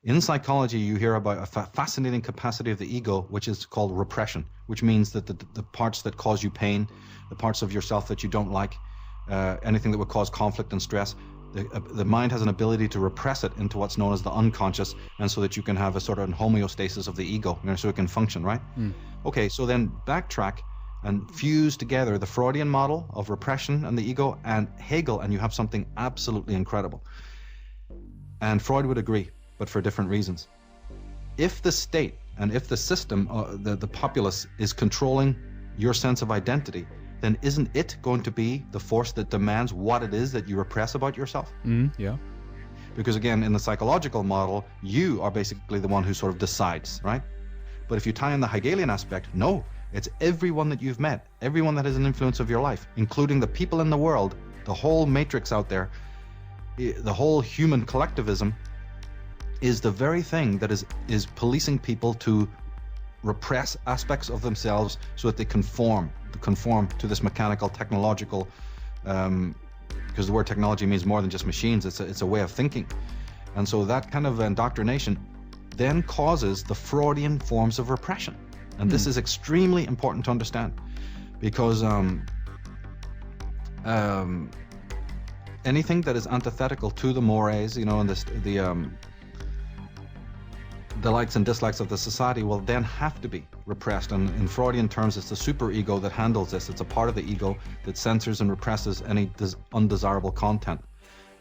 In psychology, you hear about a fascinating capacity of the ego, which is called repression, which means that the parts that cause you pain, the parts of yourself that you don't like, anything that would cause conflict and stress, the mind has an ability to repress it into what's known as the unconscious, and so that you can have a sort of homeostasis of the ego, so it can function, right? Okay, so then backtrack and fuse together the Freudian model of repression and the ego and Hegel, and you have something absolutely incredible. And Freud would agree, but for different reasons. If the state and if the system, the populace, is controlling your sense of identity, then isn't it going to be the force that demands what it is that you repress about yourself? Yeah. Because again, in the psychological model, you are basically the one who sort of decides, right? But if you tie in the Hegelian aspect, no, it's everyone that you've met, everyone that has an influence of your life, including the people in the world, the whole matrix out there, the whole human collectivism is the very thing that is policing people to repress aspects of themselves so that they conform to this mechanical, technological, because the word technology means more than just machines, it's a way of thinking. And so that kind of indoctrination then causes the Freudian forms of repression. And this is extremely important to understand, because anything that is antithetical to the mores, and the likes and dislikes of the society will then have to be repressed. And in Freudian terms, it's the superego that handles this. It's a part of the ego that censors and represses any undesirable content.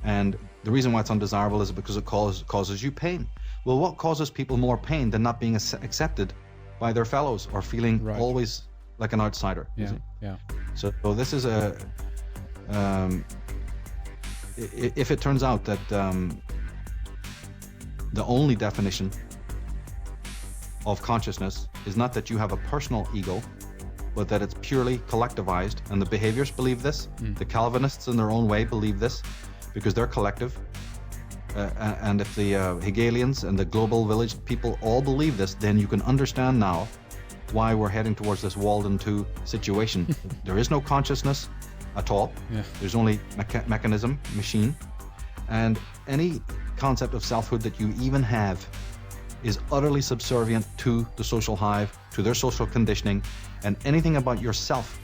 And the reason why it's undesirable is because it causes you pain. Well, what causes people more pain than not being accepted by their fellows or feeling always like an outsider? Yeah. So this is if it turns out that the only definition of consciousness is not that you have a personal ego, but that it's purely collectivized, and the behaviors believe this. The Calvinists in their own way believe this because they're collective. And if the Hegelians and the global village people all believe this, then you can understand now why we're heading towards this Walden 2 situation. There is no consciousness at all. There's only mechanism, machine, and any concept of selfhood that you even have is utterly subservient to the social hive, to their social conditioning, and anything about yourself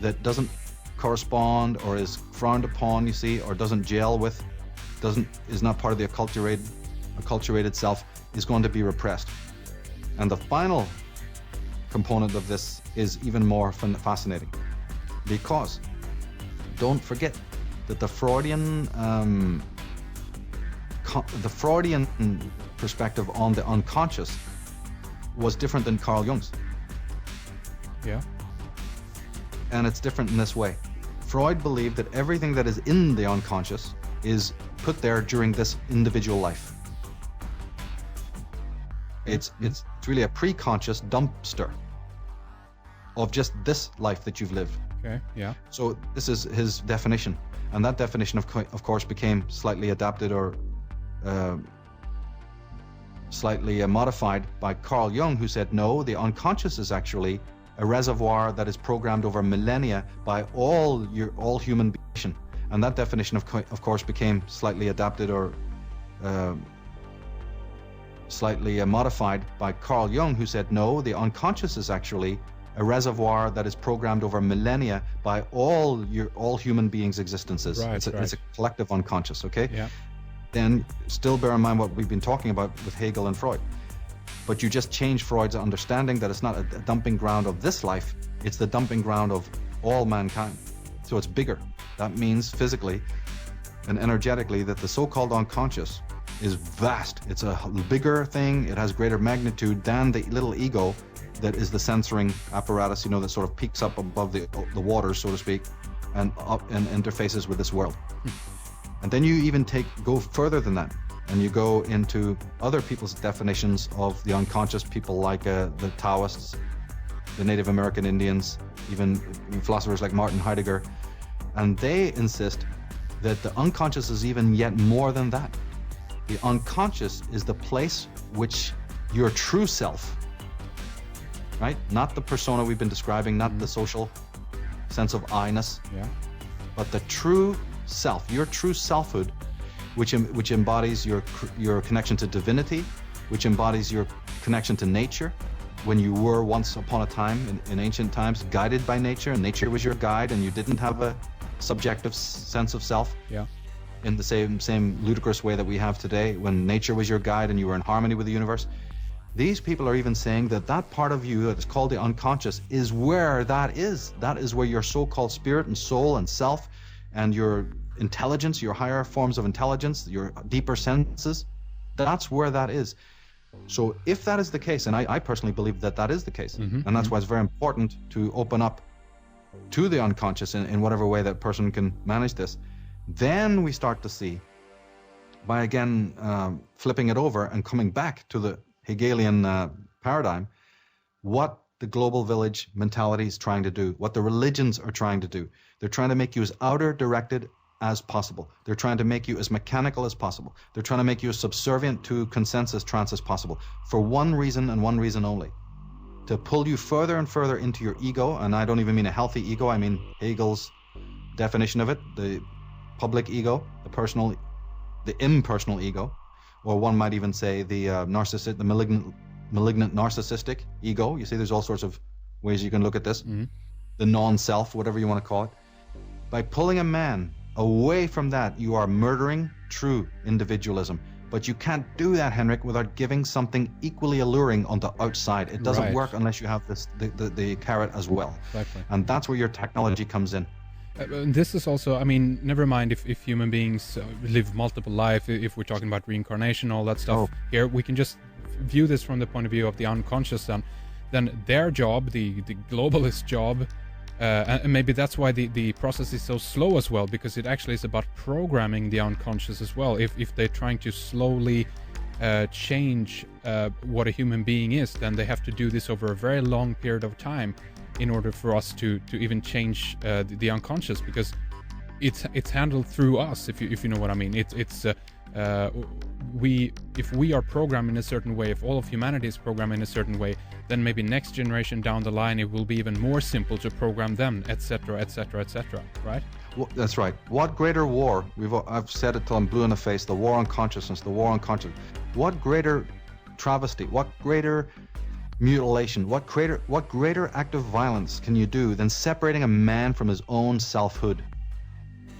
that doesn't correspond or is frowned upon, you see, or doesn't gel with, is not part of the acculturated self, is going to be repressed. And the final component of this is even more fascinating, because don't forget that the Freudian perspective on the unconscious was different than Carl Jung's. Yeah. And it's different in this way. Freud believed that everything that is in the unconscious is put there during this individual life. It's really a pre-conscious dumpster of just this life that you've lived. Okay, yeah. So this is his definition, and that definition of course became slightly adapted or slightly modified by Carl Jung, who said no, the unconscious is actually a reservoir that is programmed over millennia by all human being. And that definition of course became slightly adapted or slightly modified by Carl Jung, who said no, the unconscious is actually a reservoir that is programmed over millennia by all human beings' existences. It's a collective unconscious, okay? Yeah. Then still bear in mind what we've been talking about with Hegel and Freud. But you just change Freud's understanding that it's not a dumping ground of this life, it's the dumping ground of all mankind. So it's bigger. That means physically and energetically that the so-called unconscious is vast. It's a bigger thing, it has greater magnitude than the little ego that is the censoring apparatus, that sort of peaks up above the waters, so to speak, and interfaces with this world. And then you even go further than that, and you go into other people's definitions of the unconscious, people like the Taoists, the Native American Indians, even philosophers like Martin Heidegger, and they insist that the unconscious is even yet more than that. The unconscious is the place which your true self, right? Not the persona we've been describing, not the social sense of I-ness, but the true self, your true selfhood which embodies your connection to divinity, which embodies your connection to nature. When you were once upon a time in ancient times guided by nature, and nature was your guide, and you didn't have a subjective sense of self. Yeah. In the same ludicrous way that we have today, when nature was your guide and you were in harmony with the universe. These people are even saying that that part of you that is called the unconscious is where that is. That is where your so-called spirit and soul and self and your intelligence, your higher forms of intelligence, your deeper senses, that's where that is. So if that is the case, and I personally believe that that is the case, and that's why it's very important to open up to the unconscious in whatever way that person can manage this, then we start to see, by again flipping it over and coming back to the Hegelian paradigm, what the global village mentality is trying to do, what the religions are trying to do. They're trying to make you as outer directed as possible. They're trying to make you as mechanical as possible. They're trying to make you as subservient to consensus trance as possible, for one reason and one reason only: to pull you further and further into your ego. And I don't even mean a healthy ego, I mean Hegel's definition of it, the public ego, the impersonal ego, or one might even say the narcissist, the malignant narcissistic ego. You see, there's all sorts of ways you can look at this. The non-self, whatever you want to call it. By pulling a man away from that, you are murdering true individualism. But you can't do that, Henrik, without giving something equally alluring on the outside. It doesn't work unless you have this the carrot as well. Exactly. And that's where your technology comes in. This is also, I mean, never mind if human beings live multiple lives, if we're talking about reincarnation, all that stuff. Here we can just view this from the point of view of the unconscious, and then their job, the globalist job, and maybe that's why the process is so slow as well, because it actually is about programming the unconscious as well. If they're trying to slowly change what a human being is, then they have to do this over a very long period of time in order for us to even change the unconscious, because it's handled through us, if you know what I mean. If we are programmed in a certain way, if all of humanity is programmed in a certain way, then maybe next generation down the line it will be even more simple to program them, etc., etc., etc. Right? Well, that's right. What greater war? I've said it till I'm blue in the face. The war on consciousness. The war on consciousness. What greater travesty? What greater mutilation? What greater act of violence can you do than separating a man from his own selfhood?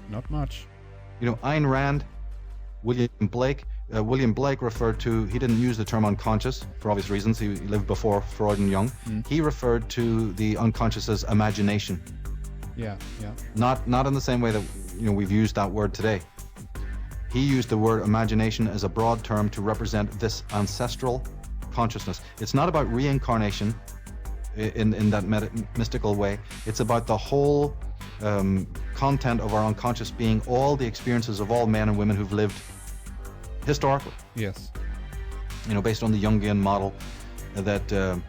Not much. You know, Ayn Rand, William Blake referred to, he didn't use the term unconscious for obvious reasons. He lived before Freud and Jung. He referred to the unconscious as imagination. Yeah. Not in the same way that, you know, we've used that word today. He used the word imagination as a broad term to represent this ancestral consciousness. It's not about reincarnation in that mystical way. It's about the whole content of our unconscious being all the experiences of all men and women who've lived historically. Yes. You know, based on the Jungian model that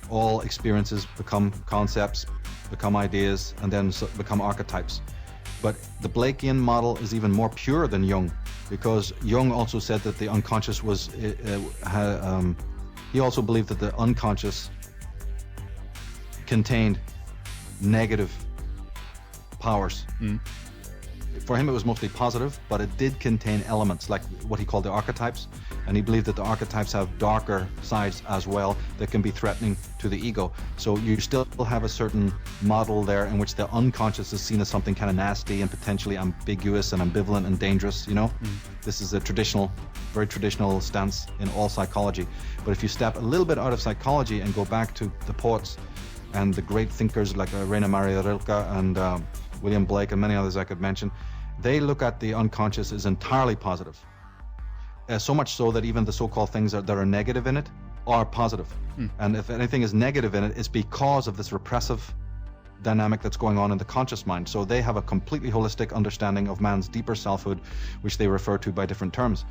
all experiences become concepts, become ideas, and then become archetypes. But the Blakean model is even more pure than Jung, because Jung also said that the unconscious was, he also believed that the unconscious contained negative powers. For him it was mostly positive, but it did contain elements like what he called the archetypes, and he believed that the archetypes have darker sides as well that can be threatening to the ego. So you still have a certain model there in which the unconscious is seen as something kind of nasty and potentially ambiguous and ambivalent and dangerous, you know? This is a very traditional stance in all psychology. But if you step a little bit out of psychology and go back to the poets and the great thinkers like Rainer Maria Rilke and William Blake and many others I could mention, they look at the unconscious as entirely positive. So much so that even the so-called things that are negative in it are positive. And if anything is negative in it, it's because of this repressive dynamic that's going on in the conscious mind. So they have a completely holistic understanding of man's deeper selfhood, which they refer to by different terms.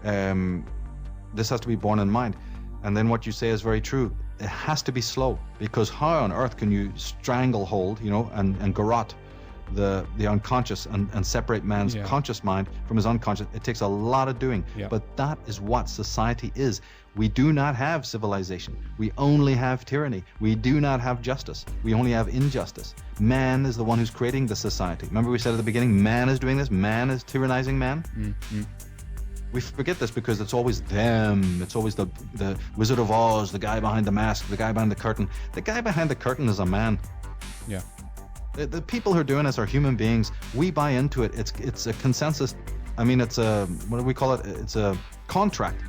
This has to be borne in mind. And then what you say is very true. It has to be slow, because how on earth can you stranglehold, you know, and garrote the unconscious and separate man's conscious mind from his unconscious. It takes a lot of doing, but that is what society is. We do not have civilization. We only have tyranny. We do not have justice. We only have injustice. Man is the one who's creating the society. Remember we said at the beginning, man is doing this. Man is tyrannizing man. Mm-hmm. We forget this because it's always them. It's always the Wizard of Oz, the guy behind the mask, the guy behind the curtain. The guy behind the curtain is a man. Yeah. The people who are doing this are human beings. We buy into it. It's a consensus. I mean, it's a, what do we call it? It's a contract.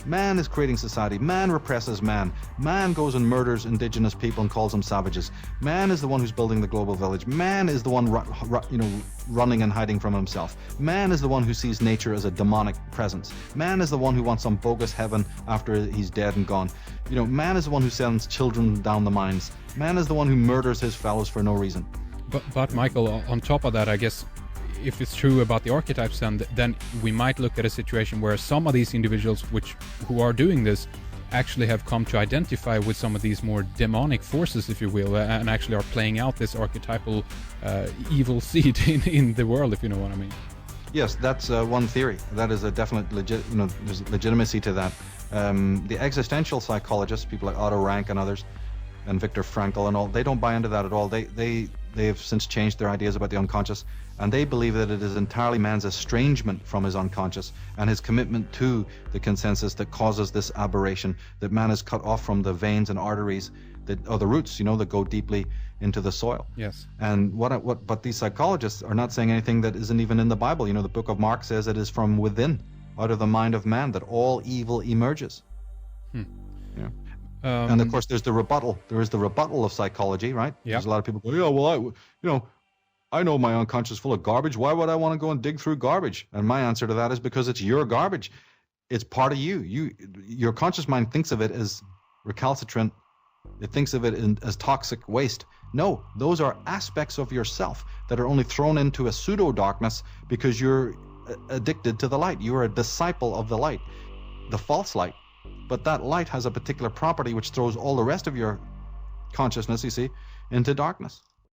Man is creating society. Man represses man. Man goes and murders indigenous people and calls them savages. Man is the one who's building the global village. Man is the one running and hiding from himself. Man is the one who sees nature as a demonic presence. Man is the one who wants some bogus heaven after he's dead and gone. Man is the one who sends children down the mines. Man is the one who murders his fellows for no reason. But Michael, on top of that, I guess, if it's true about the archetypes, then we might look at a situation where some of these individuals who are doing this actually have come to identify with some of these more demonic forces, if you will, and actually are playing out this archetypal evil seed in the world, if you know what I mean. Yes, that's one theory. That is a definite there's legitimacy to that. The existential psychologists, people like Otto Rank and others, and Viktor Frankl and all, they don't buy into that at all. They have since changed their ideas about the unconscious, and they believe that it is entirely man's estrangement from his unconscious and his commitment to the consensus that causes this aberration, that man is cut off from the veins and arteries or the roots, that go deeply into the soil. Yes. And but these psychologists are not saying anything that isn't even in the Bible. The book of Mark says it is from within, out of the mind of man, that all evil emerges. And of course, there's the rebuttal. There is the rebuttal of psychology, right? Yeah. There's a lot of people go, yeah, well, I know my unconscious is full of garbage. Why would I want to go and dig through garbage? And my answer to that is because it's your garbage. It's part of you. Your conscious mind thinks of it as recalcitrant. It thinks of it as toxic waste. No, those are aspects of yourself that are only thrown into a pseudo-darkness because you're addicted to the light. You are a disciple of the light, the false light. But that light has a particular property which throws all the rest of your consciousness, you see, into darkness.